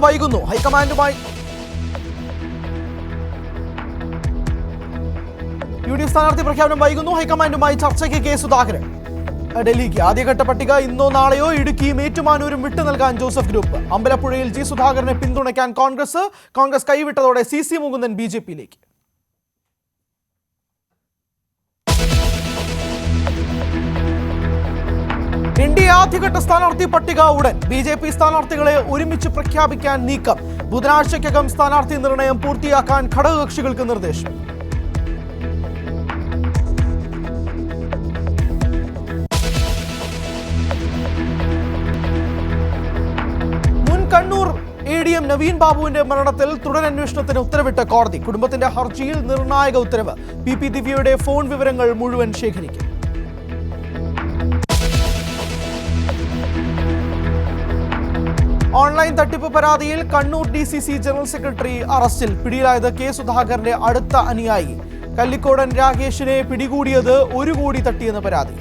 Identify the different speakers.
Speaker 1: വൈകുന്നു. ഹൈക്കമാൻഡുമായി UDF സ്ഥാനാർത്ഥി പ്രഖ്യാപനം വൈകുന്നു. ഹൈക്കമാൻഡുമായി ചർച്ചയ്ക്ക് കെ സുധാകരൻ ഡൽഹിക്ക്. ആദ്യഘട്ട പട്ടിക ഇന്നോ നാളെയോ. ഇടുക്കിയും ഏറ്റുമാനൂരും വിട്ടു നൽകാൻ ജോസഫ് ഗ്രൂപ്പ്. അമ്പലപ്പുഴയിൽ ജി സുധാകരനെ പിന്തുണയ്ക്കാൻ കോൺഗ്രസ് കൈവിട്ടതോടെ CC മുകുന്ദൻ BJPയിലേക്ക്. NDA ആദ്യഘട്ട സ്ഥാനാർത്ഥി പട്ടിക ഉടൻ. BJP സ്ഥാനാർത്ഥികളെ ഒരുമിച്ച് പ്രഖ്യാപിക്കാൻ നീക്കം. ബുധനാഴ്ചയ്ക്കകം സ്ഥാനാർത്ഥി നിർണയം പൂർത്തിയാക്കാൻ ഘടകകക്ഷികൾക്ക് നിർദ്ദേശം. കണ്ണൂർ ADM നവീൻ ബാബുവിന്റെ മരണത്തിൽ തുടരന്വേഷണത്തിന് ഉത്തരവിട്ട കോടതി. കുടുംബത്തിന്റെ ഹർജിയിൽ നിർണായക ഉത്തരവ്. PP ദിവ്യയുടെ ഫോൺ വിവരങ്ങൾ മുഴുവൻ ശേഖരിക്കും. ഓൺലൈൻ തട്ടിപ്പ് പരാതിയിൽ കണ്ണൂർ DCC ജനറൽ സെക്രട്ടറി അറസ്റ്റിൽ. പിടിയിലായത് കെ സുധാകരന്റെ അടുത്ത അനുയായി. കല്ലിക്കോടൻ രാകേഷിനെ പിടികൂടിയത് 1 കോടി തട്ടിയെന്ന പരാതി.